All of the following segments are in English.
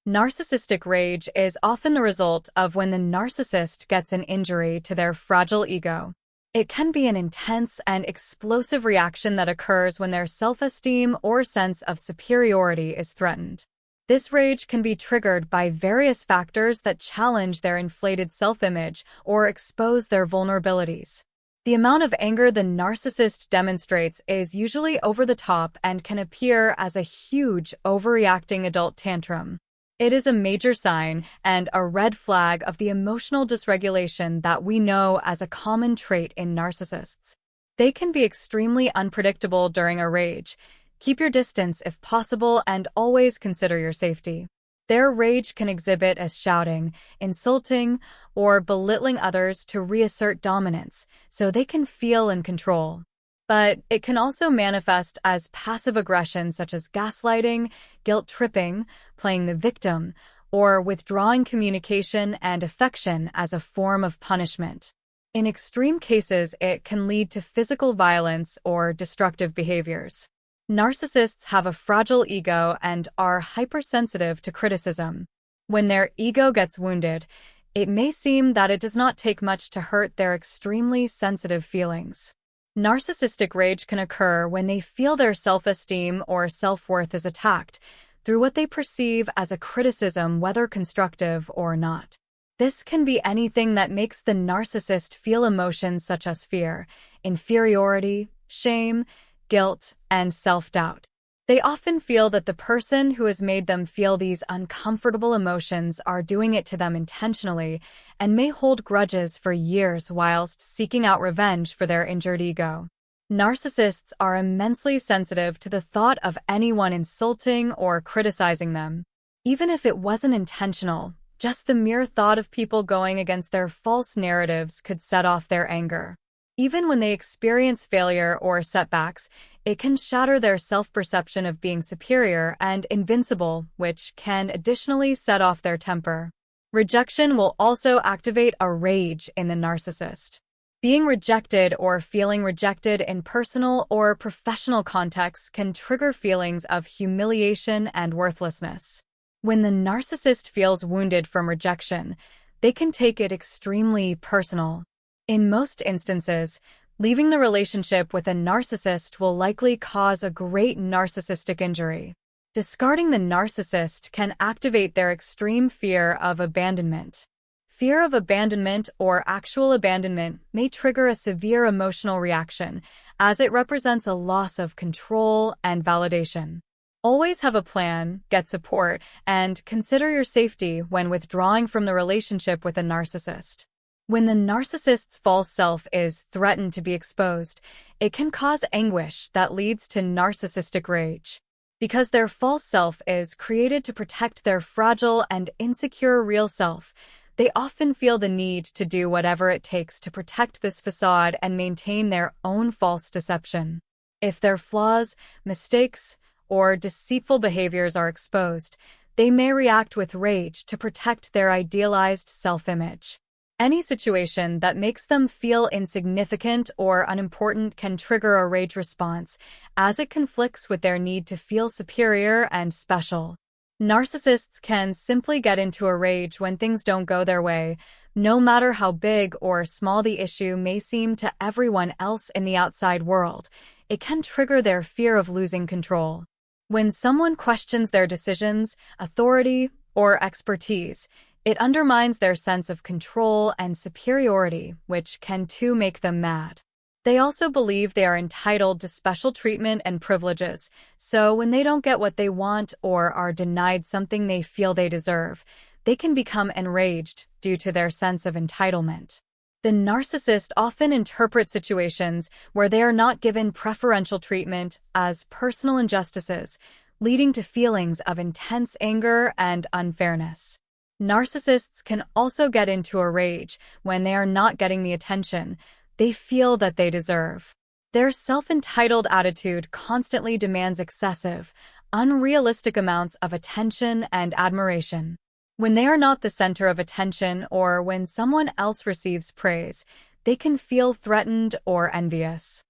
Narcissistic rage is often the result of when the narcissist gets an injury to their fragile ego. It can be an intense and explosive reaction that occurs when their self-esteem or sense of superiority is threatened. This rage can be triggered by various factors that challenge their inflated self-image or expose their vulnerabilities. The amount of anger the narcissist demonstrates is usually over the top and can appear as a huge, overreacting adult tantrum. It is a major sign and a red flag of the emotional dysregulation that we know as a common trait in narcissists. They can be extremely unpredictable during a rage. Keep your distance if possible and always consider your safety. Their rage can exhibit as shouting, insulting, or belittling others to reassert dominance, so they can feel in control. But it can also manifest as passive aggression such as gaslighting, guilt-tripping, playing the victim, or withdrawing communication and affection as a form of punishment. In extreme cases, it can lead to physical violence or destructive behaviors. Narcissists have a fragile ego and are hypersensitive to criticism. When their ego gets wounded, it may seem that it does not take much to hurt their extremely sensitive feelings. Narcissistic rage can occur when they feel their self-esteem or self-worth is attacked through what they perceive as a criticism, whether constructive or not. This can be anything that makes the narcissist feel emotions such as fear, inferiority, shame, guilt, and self-doubt. They often feel that the person who has made them feel these uncomfortable emotions are doing it to them intentionally and may hold grudges for years whilst seeking out revenge for their injured ego. Narcissists are immensely sensitive to the thought of anyone insulting or criticizing them. Even if it wasn't intentional, just the mere thought of people going against their false narratives could set off their anger. Even when they experience failure or setbacks, it can shatter their self-perception of being superior and invincible, which can additionally set off their temper. Rejection will also activate a rage in the narcissist. Being rejected or feeling rejected in personal or professional contexts can trigger feelings of humiliation and worthlessness. When the narcissist feels wounded from rejection, they can take it extremely personal. In most instances, leaving the relationship with a narcissist will likely cause a great narcissistic injury. Discarding the narcissist can activate their extreme fear of abandonment. Fear of abandonment or actual abandonment may trigger a severe emotional reaction, as it represents a loss of control and validation. Always have a plan, get support, and consider your safety when withdrawing from the relationship with a narcissist. When the narcissist's false self is threatened to be exposed, it can cause anguish that leads to narcissistic rage. Because their false self is created to protect their fragile and insecure real self, they often feel the need to do whatever it takes to protect this facade and maintain their own false deception. If their flaws, mistakes, or deceitful behaviors are exposed, they may react with rage to protect their idealized self-image. Any situation that makes them feel insignificant or unimportant can trigger a rage response, as it conflicts with their need to feel superior and special. Narcissists can simply get into a rage when things don't go their way, no matter how big or small the issue may seem to everyone else in the outside world. It can trigger their fear of losing control. When someone questions their decisions, authority, or expertise, it undermines their sense of control and superiority, which can too make them mad. They also believe they are entitled to special treatment and privileges, so when they don't get what they want or are denied something they feel they deserve, they can become enraged due to their sense of entitlement. The narcissist often interprets situations where they are not given preferential treatment as personal injustices, leading to feelings of intense anger and unfairness. Narcissists can also get into a rage when they are not getting the attention they feel that they deserve. Their self-entitled attitude constantly demands excessive, unrealistic amounts of attention and admiration. When they are not the center of attention or when someone else receives praise, they can feel threatened or envious.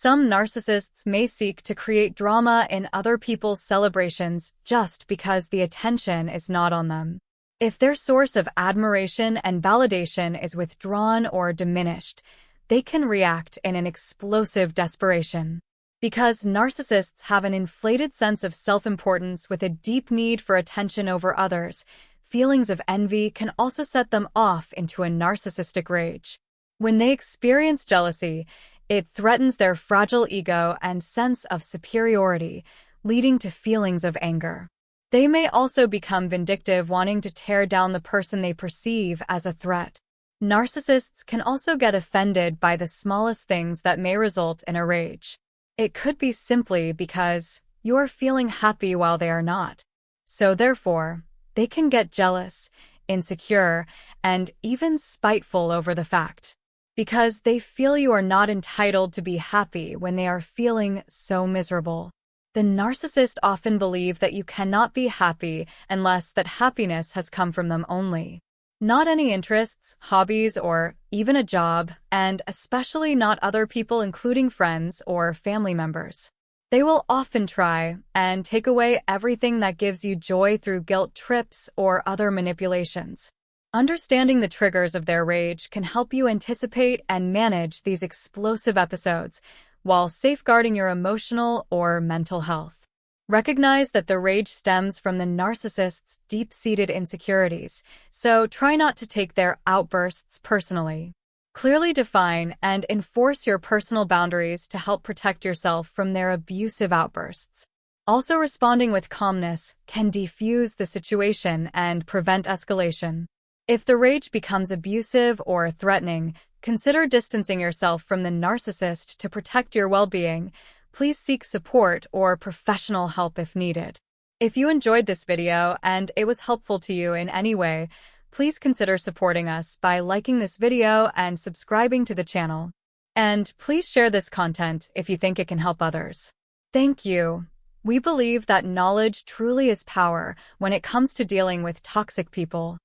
Some narcissists may seek to create drama in other people's celebrations just because the attention is not on them. If their source of admiration and validation is withdrawn or diminished, they can react in an explosive desperation. Because narcissists have an inflated sense of self-importance with a deep need for attention over others, feelings of envy can also set them off into a narcissistic rage. When they experience jealousy, it threatens their fragile ego and sense of superiority, leading to feelings of anger. They may also become vindictive, wanting to tear down the person they perceive as a threat. Narcissists can also get offended by the smallest things that may result in a rage. It could be simply because you're feeling happy while they are not. So therefore, they can get jealous, insecure, and even spiteful over the fact. Because they feel you are not entitled to be happy when they are feeling so miserable. The narcissist often believe that you cannot be happy unless that happiness has come from them only. Not any interests, hobbies, or even a job, and especially not other people including friends or family members. They will often try and take away everything that gives you joy through guilt trips or other manipulations. Understanding the triggers of their rage can help you anticipate and manage these explosive episodes, while safeguarding your emotional or mental health. Recognize that the rage stems from the narcissist's deep-seated insecurities, so try not to take their outbursts personally. Clearly define and enforce your personal boundaries to help protect yourself from their abusive outbursts. Also, responding with calmness can defuse the situation and prevent escalation. If the rage becomes abusive or threatening, consider distancing yourself from the narcissist to protect your well-being. Please seek support or professional help if needed. If you enjoyed this video and it was helpful to you in any way, please consider supporting us by liking this video and subscribing to the channel. And please share this content if you think it can help others. Thank you. We believe that knowledge truly is power when it comes to dealing with toxic people.